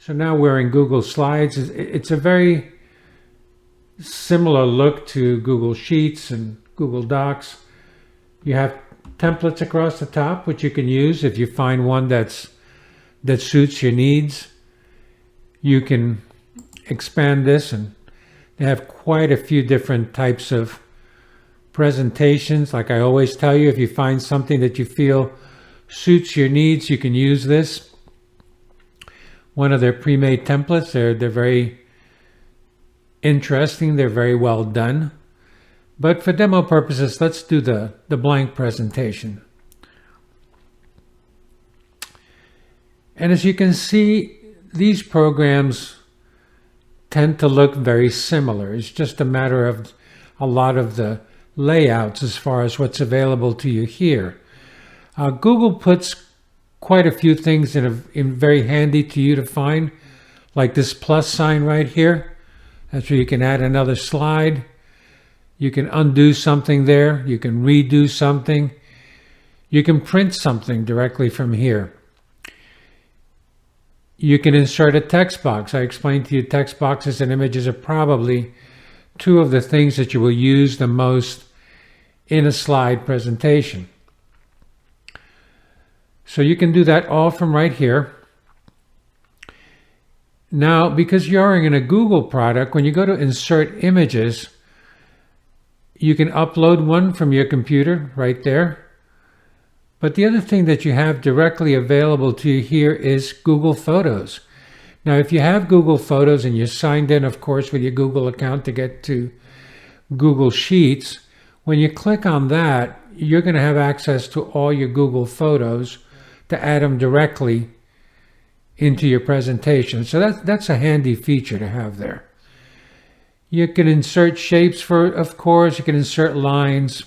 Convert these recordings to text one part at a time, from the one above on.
So now we're in Google Slides. It's a very similar look to Google Sheets and Google Docs. You have templates across the top, which you can use if you find one that suits your needs. You can expand this, and they have quite a few different types of presentations. Like I always tell you, if you find something that you feel suits your needs, you can use this. One of their pre-made templates. They're very interesting. They're very well done. But for demo purposes, let's do the blank presentation. And as you can see, these programs tend to look very similar. It's just a matter of a lot of the layouts as far as what's available to you here. Google puts quite a few things in very handy to you to find, like this plus sign right here. That's where you can add another slide. You can undo something there. You can redo something. You can print something directly from here. You can insert a text box. I explained to you text boxes and images are probably two of the things that you will use the most in a slide presentation. So you can do that all from right here. Now, because you're in a Google product, when you go to insert images, you can upload one from your computer right there. But the other thing that you have directly available to you here is Google Photos. Now, if you have Google Photos and you're signed in, of course, with your Google account to get to Google Sheets, when you click on that, you're going to have access to all your Google Photos to add them directly into your presentation. So that's a handy feature to have there. You can insert shapes of course, you can insert lines.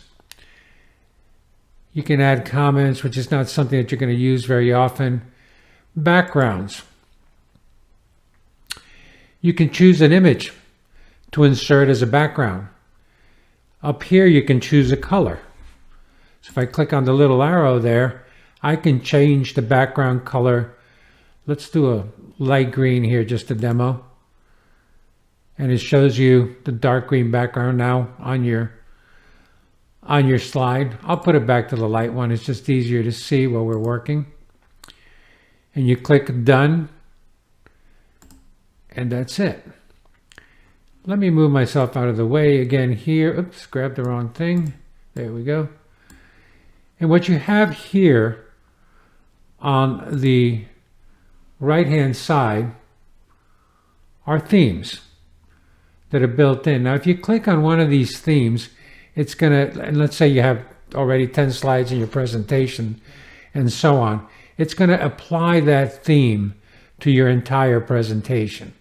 You can add comments, which is not something that you're going to use very often. Backgrounds. You can choose an image to insert as a background. Up here, you can choose a color. So if I click on the little arrow there, I can change the background color. Let's do a light green here, just a demo. And it shows you the dark green background now on your slide. I'll put it back to the light one. It's just easier to see while we're working. And you click done. And that's it. Let me move myself out of the way again here. Oops, grabbed the wrong thing. There we go. And what you have here on the right-hand side are themes that are built in. Now, if you click on one of these themes, it's going to, and let's say you have already 10 slides in your presentation and so on, it's going to apply that theme to your entire presentation.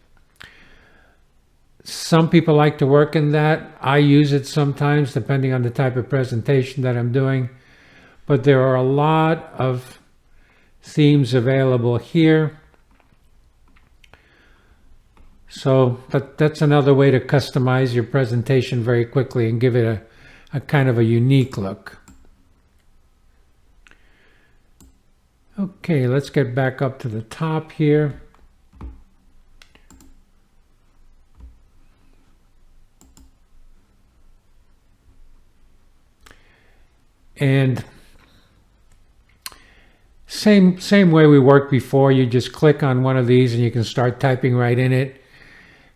Some people like to work in that. I use it sometimes depending on the type of presentation that I'm doing. But there are a lot of themes available here. So that's another way to customize your presentation very quickly and give it a kind of a unique look. Okay, let's get back up to the top here. And same way we worked before. You just click on one of these and you can start typing right in it.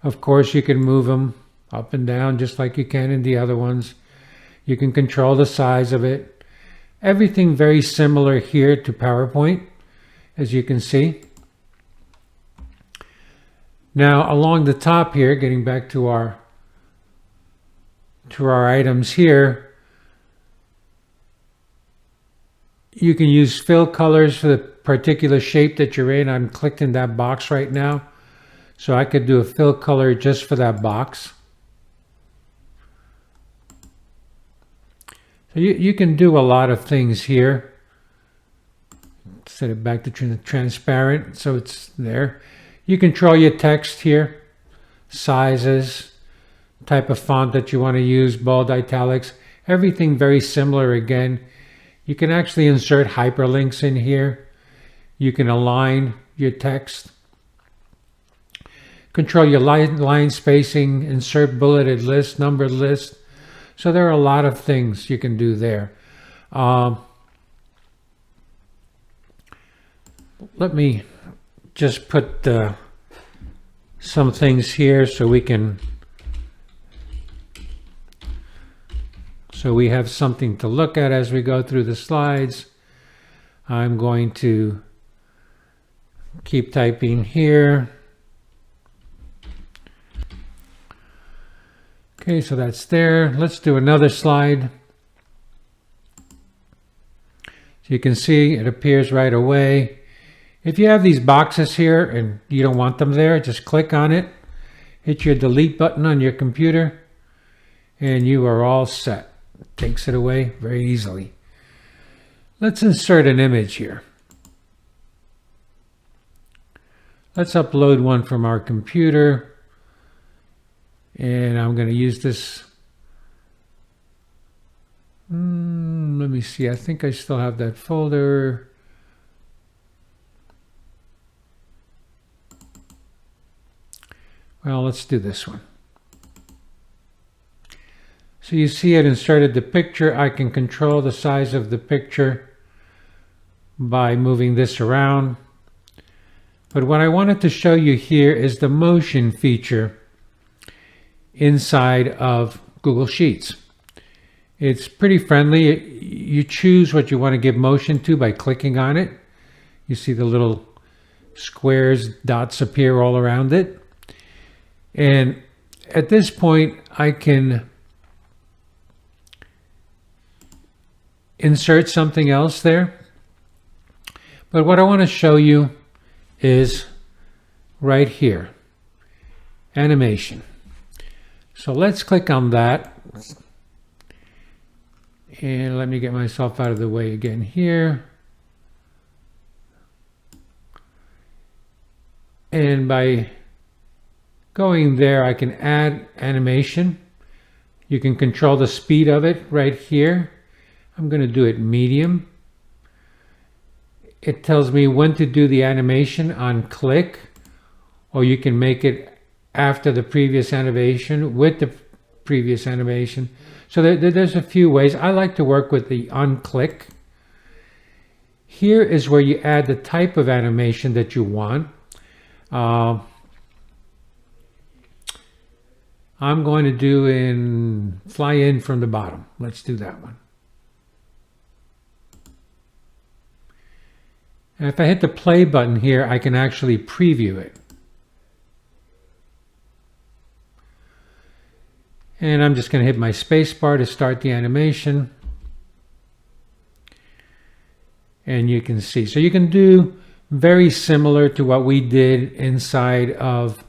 Of course, you can move them up and down just like you can in the other ones. You can control the size of it. Everything very similar here to PowerPoint, as you can see. Now, along the top here, getting back to our items here, you can use fill colors for the particular shape that you're in. I'm clicked in that box right now. So I could do a fill color just for that box. So you can do a lot of things here. Set it back to transparent so it's there. You control your text here, sizes, type of font that you want to use, bold, italics, everything very similar again. You can actually insert hyperlinks in here. You can align your text. control your line spacing, insert bulleted list, numbered list. So there are a lot of things you can do there. Let me just put some things here so we have something to look at as we go through the slides. I'm going to keep typing here. Okay, so that's there. Let's do another slide. So you can see it appears right away. If you have these boxes here and you don't want them there, just click on it, hit your delete button on your computer, and you are all set. It takes it away very easily. Let's insert an image here. Let's upload one from our computer. And I'm going to use this. Let me see. I think I still have that folder. Well, let's do this one. So you see it inserted the picture. I can control the size of the picture by moving this around. But what I wanted to show you here is the motion feature inside of Google Sheets. It's pretty friendly. You choose what you want to give motion to by clicking on it. You see the little squares, dots appear all around it. And at this point, I can insert something else there. But what I want to show you is right here, animation. So let's click on that. And let me get myself out of the way again here. And by going there, I can add animation. You can control the speed of it right here. I'm going to do it medium. It tells me when to do the animation on click, or you can make it after the previous animation, with the previous animation. So there's a few ways. I like to work with the on click. Here is where you add the type of animation that you want. I'm going to do fly in from the bottom. Let's do that one. And if I hit the play button here, I can actually preview it. And I'm just going to hit my space bar to start the animation. And you can see. So you can do very similar to what we did inside of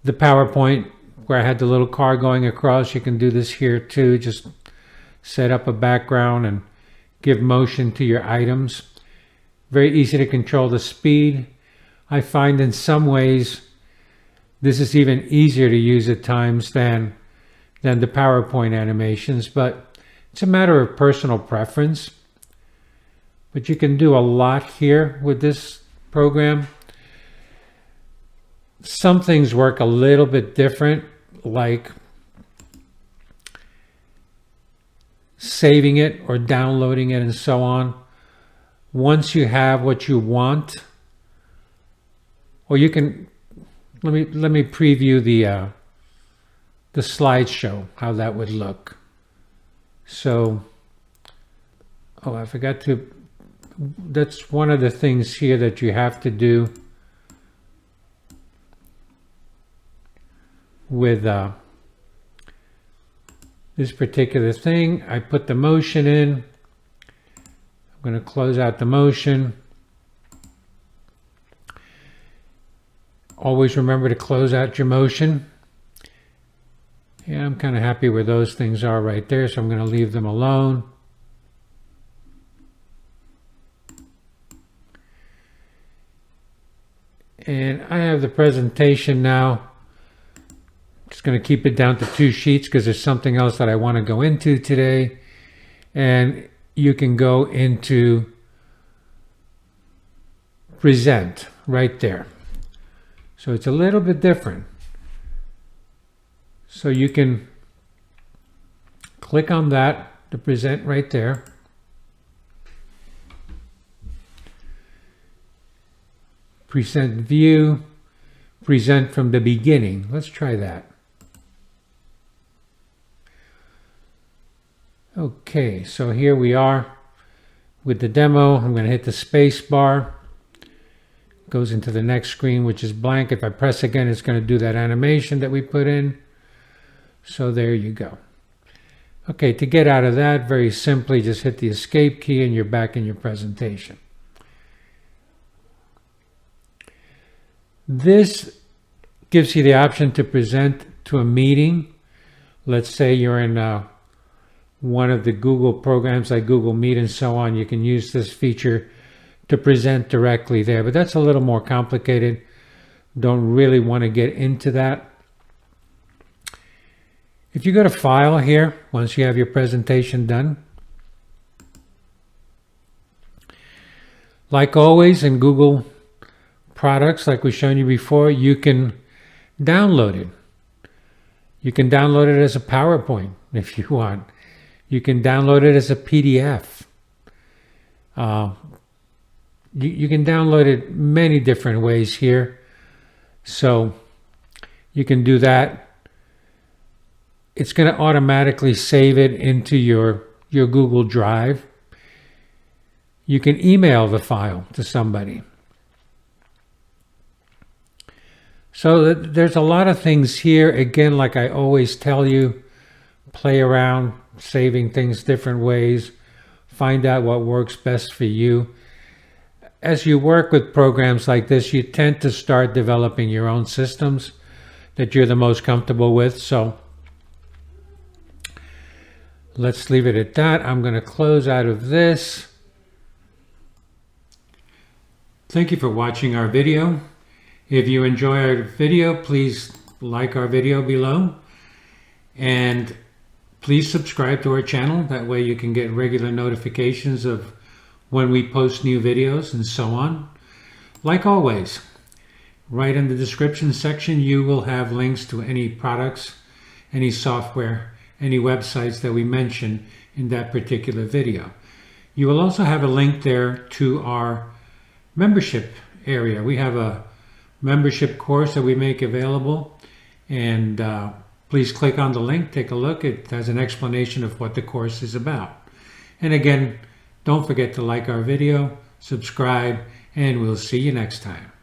the PowerPoint, where I had the little car going across. You can do this here too. Just set up a background and give motion to your items. Very easy to control the speed. I find in some ways this is even easier to use at times than the PowerPoint animations, but it's a matter of personal preference. But you can do a lot here with this program. Some things work a little bit different, like saving it or downloading it and so on. Once you have what you want, or you can, let me preview the slideshow, how that would look. So, oh, I forgot to, that's one of the things here that you have to do with this particular thing. I put the motion in. I'm going to close out the motion. Always remember to close out your motion. Yeah, I'm kind of happy where those things are right there, so I'm going to leave them alone. And I have the presentation now. Just going to keep it down to 2 sheets because there's something else that I want to go into today. And you can go into present right there. So it's a little bit different. So you can click on that to present right there. Present view, present from the beginning. Let's try that. Okay, so here we are with the demo. I'm going to hit the space bar. Goes into the next screen, which is blank. If I press again, it's going to do that animation that we put in. So there you go. Okay, to get out of that, very simply, just hit the escape key and you're back in your presentation. This gives you the option to present to a meeting. Let's say you're in one of the Google programs like Google Meet and so on. You can use this feature to present directly there, but that's a little more complicated. Don't really want to get into that. If you go to File here, once you have your presentation done, like always in Google products, like we've shown you before, you can download it. You can download it as a PowerPoint if you want. You can download it as a PDF. You can download it many different ways here. So you can do that. It's going to automatically save it into your Google Drive. You can email the file to somebody. So there's a lot of things here. Again, like I always tell you, play around, saving things different ways. Find out what works best for you. As you work with programs like this, you tend to start developing your own systems that you're the most comfortable with. So let's leave it at that. I'm going to close out of this. Thank you for watching our video. If you enjoy our video, please like our video below. And please subscribe to our channel. That way you can get regular notifications of when we post new videos and so on. Like always, right in the description section, you will have links to any products, any software, any websites that we mention in that particular video. You will also have a link there to our membership area. We have a membership course that we make available, and please click on the link, take a look. It has an explanation of what the course is about. And again, don't forget to like our video, subscribe, and we'll see you next time.